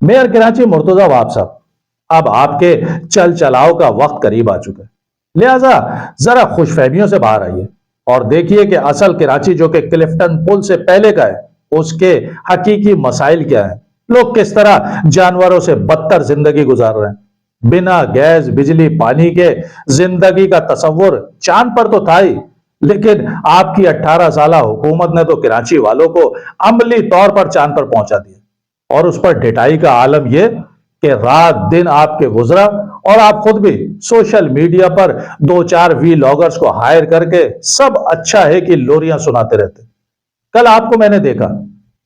Mayor Karachi Murtaza Wahab साहब, अब आपके चल चलाओ का वक्त करीब आ चुका है, लिहाजा जरा खुशफहमियों से बाहर आइए और देखिए कि असल कराची जो कि क्लिफ्टन पुल से पहले का है, उसके हकीकी मसाइल क्या है। लोग किस तरह जानवरों से बदतर जिंदगी गुजार रहे हैं। बिना गैस बिजली पानी के जिंदगी का तस्वुर चांद पर तो था ही, लेकिन आपकी 18 साल हुकूमत ने तो कराची वालों को अमली तौर पर चांद पर पहुंचा दिया। और उस पर ढिठाई का आलम यह कि रात दिन आपके गुजरा और आप खुद भी सोशल मीडिया पर 2-4 वीलॉगर्स को हायर करके सब अच्छा है कि लोरियां सुनाते रहते। कल आपको मैंने देखा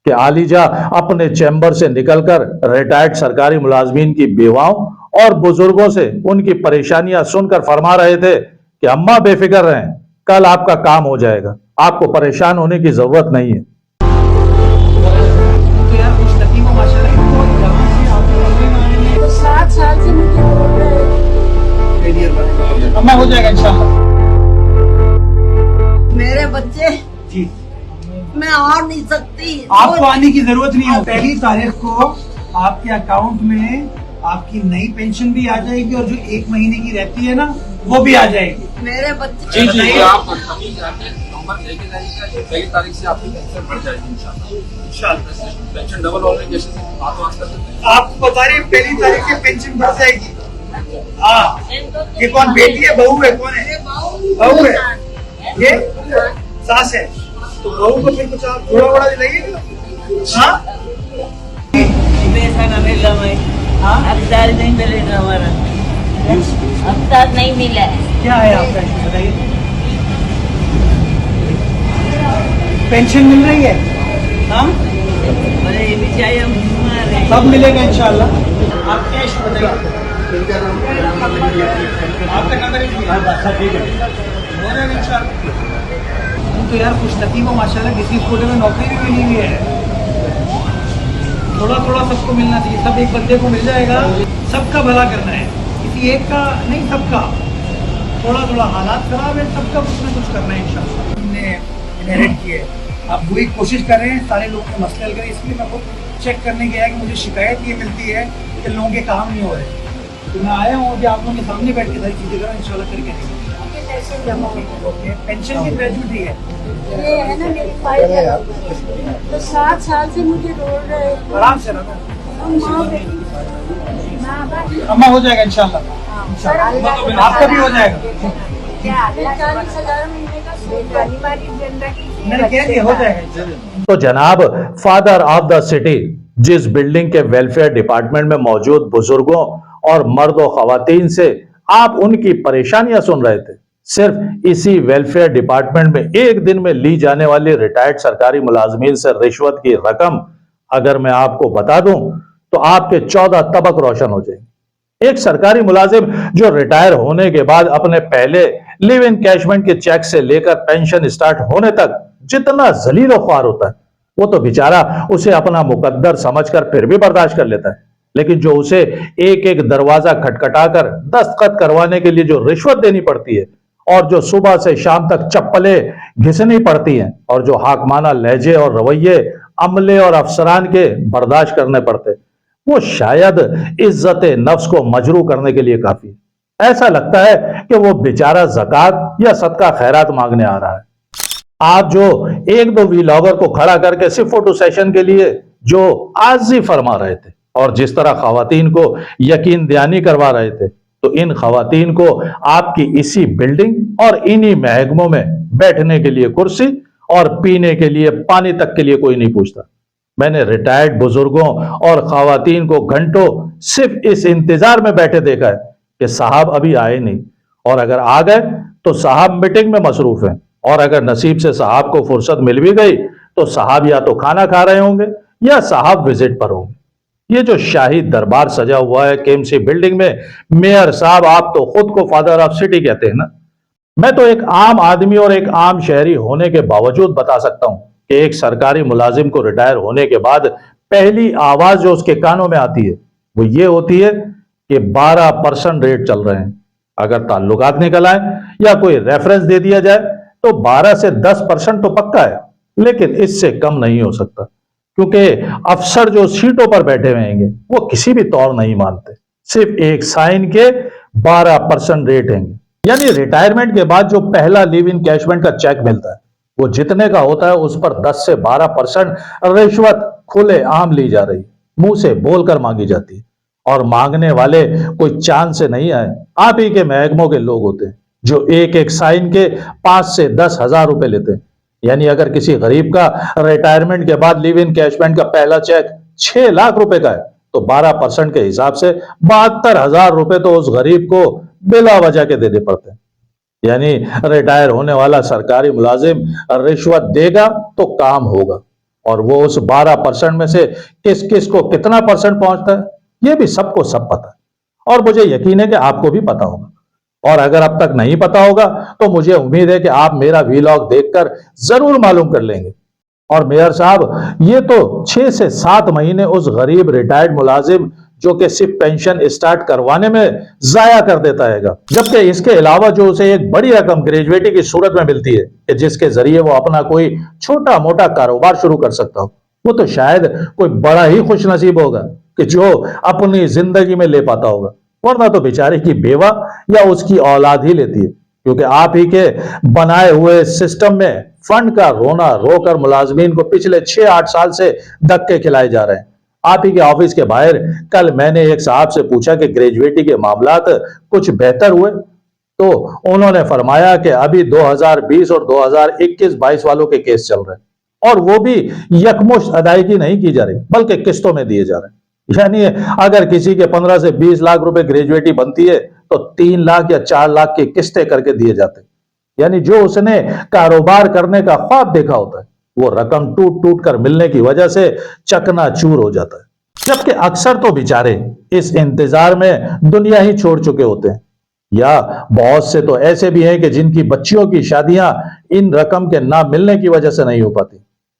कि आलिजा अपने चैम्बर से निकलकर रिटायर्ड सरकारी मुलाजमीन की बेवाओं और बुजुर्गों से उनकी परेशानियां सुनकर फरमा रहे थे कि अम्मा बेफिक्र रहें, कल आपका काम हो जाएगा, आपको परेशान होने की जरूरत नहीं है। तो यार कुछ तकलीफ माशाल्लाह इनको जहाँ से आप तो 7 साल से मुझे हो रहा है। फेलियर बनेगा। अम्मा हो जाएगा इंशाल्लाह। मेरे बच्चे जी मैं आ नहीं सकती। आपको आने की जरूरत नहीं है। 1 तारीख को आपके अकाउंट में आपकी नई पेंशन भी आ जाएगी और जो 1 महीने की रहती है ना वो भी आ जाएगी। मेरे बच्चे जी जी आप नंबर लेके जाइएगा। 1 तारीख से आपकी पेंशन बढ़ जाएगी इंशाल्लाह। पेंशन डबल होने जैसे बात कर सकते हैं। आपको बता रहे 1 तारीख से पेंशन बढ़ जाएगी। हाँ ये कौन बेटी है बहू है कौन है? बहू है। ये सास है तो बहू को फिर कुछ आप थोड़ा बड़ा दिलाइएगा। हाँ पैसा न मिला भाई। हाँ अवतार नहीं मिलेगा हमारा। अवतार नहीं मिला है। क्या है आपका इशू बताइए। पेंशन मिल रही है? हाँ अरे ये बेचारे हम बीमार हैं। सब मिलेगा इंशाल्लाह। आप क्या इशू बताइए। आपका नंबर है ठीक है हो जाएगा इंशाल्लाह। तो यार कुछ तकलीफ माशाल्लाह किसी कोटे में नौकरी भी मिली हुई है। थोड़ा थोड़ा सबको मिलना चाहिए। सब एक बंदे को मिल जाएगा। सबका भला करना है किसी एक का नहीं सबका। थोड़ा थोड़ा हालात खराब है सबका कुछ ना कुछ करना है इंशाल्लाह। हमने इनहेरिट किए आप पूरी कोशिश कर रहे हैं सारे लोगों के मसले हल करें। इसलिए मैं खुद चेक करने गया कि मुझे शिकायत ये मिलती है कि लोगों के काम नहीं हो रहे। तो मैं आया हूँ कि आप लोगों के सामने बैठ के सारी चीज़ें करा इंशाल्लाह करके ओके। पेंशन की ग्रेजुएटी है ये है ना मेरी फाइल तो 7 साल से मुझे रोल रहे हैं। आराम से रहो। माँ बेटी अम्मा हो जाएगा इंशाल्लाह। आपका भी हो जाएगा। 40,000 महीने का मैंने कह दिया हो जाएगा। तो जनाब फादर ऑफ द सिटी जिस बिल्डिंग के वेलफेयर डिपार्टमेंट में मौजूद बुजुर्गों और मर्दों खवातीन से आप उनकी परेशानियां सुन रहे थे, सिर्फ इसी वेलफेयर डिपार्टमेंट में एक दिन में ली जाने वाली रिटायर्ड सरकारी मुलाजमीन से रिश्वत की रकम अगर मैं आपको बता दूं तो आपके 14 तबक रोशन हो जाएंगे। एक सरकारी मुलाजिम जो रिटायर होने के बाद अपने पहले लिव इन कैशमेंट के चेक से लेकर पेंशन स्टार्ट होने तक जितना जलील और ख्वार होता है, वो तो बेचारा उसे अपना मुकद्दर समझकर फिर भी बर्दाश्त कर लेता है। लेकिन जो उसे एक एक दरवाजा खटखटाकर दस्तखत करवाने के लिए जो रिश्वत देनी पड़ती है और जो सुबह से शाम तक चप्पलें घिसनी पड़ती हैं और जो हाकमाना लहजे और रवैये अमले और अफसरान के बर्दाश्त करने पड़ते, वो शायद इज्जत नफ्स को मजरू करने के लिए काफी है। ऐसा लगता है कि वो बेचारा ज़कात या सदका खैरात मांगने आ रहा है। आप जो 1-2 वीलॉगर को खड़ा करके सिर्फ फोटो सेशन के लिए जो आजी फरमा रहे थे और जिस तरह खवातीन को यकीन दयानी करवा रहे थे, तो इन खवातीन को आपकी इसी बिल्डिंग और इन्हीं महकमों में बैठने के लिए कुर्सी और पीने के लिए पानी तक के लिए कोई नहीं पूछता। मैंने रिटायर्ड बुजुर्गों और खवातीन को घंटों सिर्फ इस इंतजार में बैठे देखा है कि साहब अभी आए नहीं, और अगर आ गए तो साहब मीटिंग में मसरूफ हैं, और अगर नसीब से साहब को फुर्सत मिल भी गई तो साहब या तो खाना खा रहे होंगे या साहब विजिट पर होंगे। ये जो शाही दरबार सजा हुआ है केएमसी बिल्डिंग में, मेयर साहब आप तो खुद को फादर ऑफ सिटी कहते हैं ना। मैं तो एक आम आदमी और एक आम शहरी होने के बावजूद बता सकता हूं कि एक सरकारी मुलाजिम को रिटायर होने के बाद पहली आवाज जो उसके कानों में आती है वो ये होती है कि 12% रेट चल रहे हैं। अगर ताल्लुकात निकल आए या कोई रेफरेंस दे दिया जाए तो 12 से 10% तो पक्का है, लेकिन इससे कम नहीं हो सकता। کیونکہ افسر جو سیٹوں پر بیٹھے ہوئے ہیں گے وہ کسی بھی طور نہیں مانتے، صرف ایک سائن کے 12% ریٹ ہیں گے. یعنی ریٹائرمنٹ کے بعد جو پہلا لیو ان کیشمنٹ کا چیک ملتا ہے وہ جتنے کا ہوتا ہے اس پر 10 سے 12% رشوت کھلے عام لی جا رہی ہے، منہ سے بول کر مانگی جاتی ہے. اور مانگنے والے کوئی چاند سے نہیں آئے، آپ ہی کے محکموں کے لوگ ہوتے ہیں جو ایک ایک سائن کے 5 سے 10 ہزار روپے لیتے ہیں. یعنی اگر کسی غریب کا ریٹائرمنٹ کے بعد لیو ان کیشمنٹ کا پہلا چیک 6 لاکھ روپے کا ہے تو 12% کے حساب سے 72,000 روپے تو اس غریب کو بلا وجہ کے دینے پڑتے ہیں. یعنی ریٹائر ہونے والا سرکاری ملازم رشوت دے گا تو کام ہوگا، اور وہ اس 12% میں سے کس کس کو کتنا پرسنٹ پہنچتا ہے یہ بھی سب کو سب پتا ہے، اور مجھے یقین ہے کہ آپ کو بھی پتا ہوگا. اور اگر اب تک نہیں پتا ہوگا تو مجھے امید ہے کہ آپ میرا ویلاگ دیکھ کر ضرور معلوم کر لیں گے. اور میئر صاحب یہ تو 6 سے 7 مہینے اس غریب ریٹائرڈ ملازم جو کہ صرف پینشن اسٹارٹ کروانے میں ضائع کر دیتا ہے گا، جبکہ اس کے علاوہ جو اسے ایک بڑی رقم گریجویٹی کی صورت میں ملتی ہے کہ جس کے ذریعے وہ اپنا کوئی چھوٹا موٹا کاروبار شروع کر سکتا ہو، وہ تو شاید کوئی بڑا ہی خوش نصیب ہوگا کہ جو اپنی زندگی میں لے پاتا ہوگا، ورنہ تو بیچارے کی بیوہ یا اس کی اولاد ہی لیتی ہے. کیونکہ آپ ہی کے بنائے ہوئے سسٹم میں فنڈ کا رونا رو کر ملازمین کو پچھلے 6-8 سال سے دھکے کھلائے جا رہے ہیں. آپ ہی کے آفس کے باہر کل میں نے ایک صاحب سے پوچھا کہ گریجویٹی کے معاملات کچھ بہتر ہوئے، تو انہوں نے فرمایا کہ ابھی 2020 اور 2021-22 والوں کے کیس چل رہے ہیں، اور وہ بھی یکمشت ادائیگی نہیں کی جا رہی بلکہ قسطوں میں دیے جا رہے ہیں. یعنی اگر کسی کے 15 سے 20 لاکھ روپے گریجویٹی بنتی ہے تو 3 لاکھ یا 4 لاکھ کی قسطیں کر کے دیے جاتے ہیں. یعنی جو اس نے کاروبار کرنے کا خواب دیکھا ہوتا ہے وہ رقم ٹوٹ ٹوٹ کر ملنے کی وجہ سے چکنا چور ہو جاتا ہے. جبکہ اکثر تو بیچارے اس انتظار میں دنیا ہی چھوڑ چکے ہوتے ہیں، یا بہت سے تو ایسے بھی ہیں کہ جن کی بچیوں کی شادیاں ان رقم کے نہ ملنے کی وجہ سے نہیں ہو پاتی،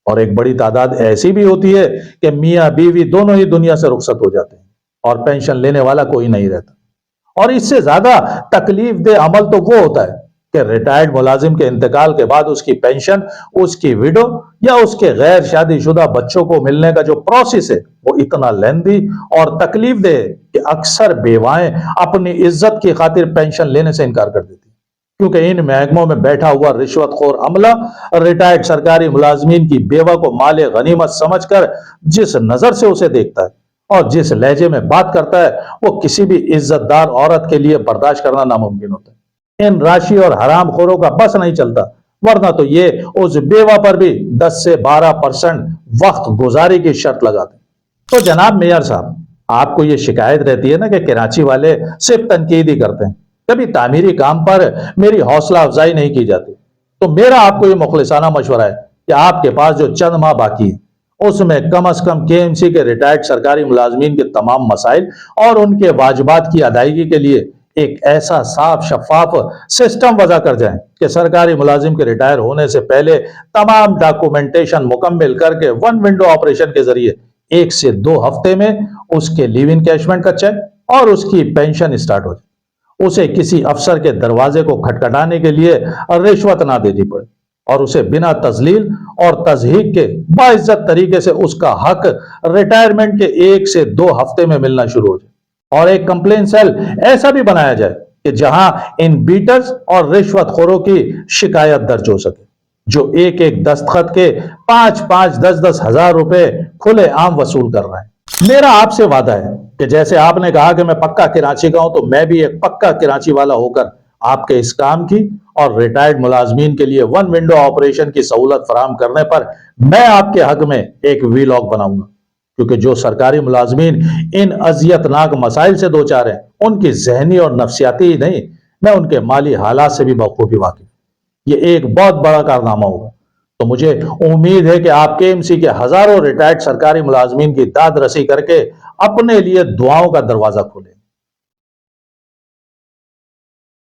اور ایک بڑی تعداد ایسی بھی ہوتی ہے کہ میاں بیوی دونوں ہی دنیا سے رخصت ہو جاتے ہیں اور پینشن لینے والا کوئی نہیں رہتا. اور اس سے زیادہ تکلیف دہ عمل تو وہ ہوتا ہے کہ ریٹائرڈ ملازم کے انتقال کے بعد اس کی پینشن اس کی ویڈو یا اس کے غیر شادی شدہ بچوں کو ملنے کا جو پروسیس ہے وہ اتنا لیندی اور تکلیف دہ ہے کہ اکثر بیوائیں اپنی عزت کی خاطر پینشن لینے سے انکار کر دیتی ہیں، کیونکہ ان محکموں میں بیٹھا ہوا رشوت خور عملہ ریٹائرڈ سرکاری ملازمین کی بیوہ کو مال غنیمت سمجھ کر جس نظر سے اسے دیکھتا ہے اور جس لہجے میں بات کرتا ہے وہ کسی بھی عزت دار عورت کے لیے برداشت کرنا ناممکن ہوتا ہے. ان راشی اور حرام خوروں کا بس نہیں چلتا، ورنہ تو یہ اس بیوہ پر بھی 10 سے 12% وقت گزاری کی شرط لگاتے ہیں. تو جناب میئر صاحب، آپ کو یہ شکایت رہتی ہے نا کہ کراچی والے صرف تنقید ہی کرتے ہیں، کبھی تعمیری کام پر میری حوصلہ افزائی نہیں کی جاتی. تو میرا آپ کو یہ مخلصانہ مشورہ ہے کہ آپ کے پاس جو چند ماہ باقی ہے اس میں کم از کم KMC کے ریٹائرڈ سرکاری ملازمین کے تمام مسائل اور ان کے واجبات کی ادائیگی کے لیے ایک ایسا صاف شفاف سسٹم وضع کر جائیں کہ سرکاری ملازم کے ریٹائر ہونے سے پہلے تمام ڈاکومنٹیشن مکمل کر کے 1 ونڈو آپریشن کے ذریعے 1 سے 2 ہفتے میں اس کے لیو ان کیشمنٹ کا چیک اور اس کی پینشن اسٹارٹ ہو جائے. اسے کسی افسر کے دروازے کو کھٹکھٹانے کے لیے رشوت نہ دینی پڑے، اور اسے بنا تذلیل اور تضحیک کے باعزت طریقے سے اس کا حق ریٹائرمنٹ کے 1 سے 2 ہفتے میں ملنا شروع ہو جائے. اور ایک کمپلین سیل ایسا بھی بنایا جائے کہ جہاں ان بیٹرز اور رشوت خوروں کی شکایت درج ہو سکے، جو ایک ایک دستخط کے 5-5, 10-10 ہزار روپے کھلے عام وصول کر رہے ہیں. میرا آپ سے وعدہ ہے کہ جیسے آپ نے کہا کہ میں پکا کراچی کا ہوں، تو میں بھی ایک پکا کراچی والا ہو کر آپ کے اس کام کی اور ریٹائرڈ ملازمین کے لیے 1 ونڈو آپریشن کی سہولت فراہم کرنے پر میں آپ کے حق میں ایک ویلاگ بناؤں گا. کیونکہ جو سرکاری ملازمین ان اذیت ناک مسائل سے دوچار ہیں ان کی ذہنی اور نفسیاتی ہی نہیں، میں ان کے مالی حالات سے بھی بخوبی واقف. یہ ایک بہت بڑا کارنامہ ہوگا. تو مجھے امید ہے کہ آپ KMC کے ہزاروں ریٹائرڈ سرکاری ملازمین کی داد رسی کر کے اپنے لیے دعاؤں کا دروازہ کھولیں.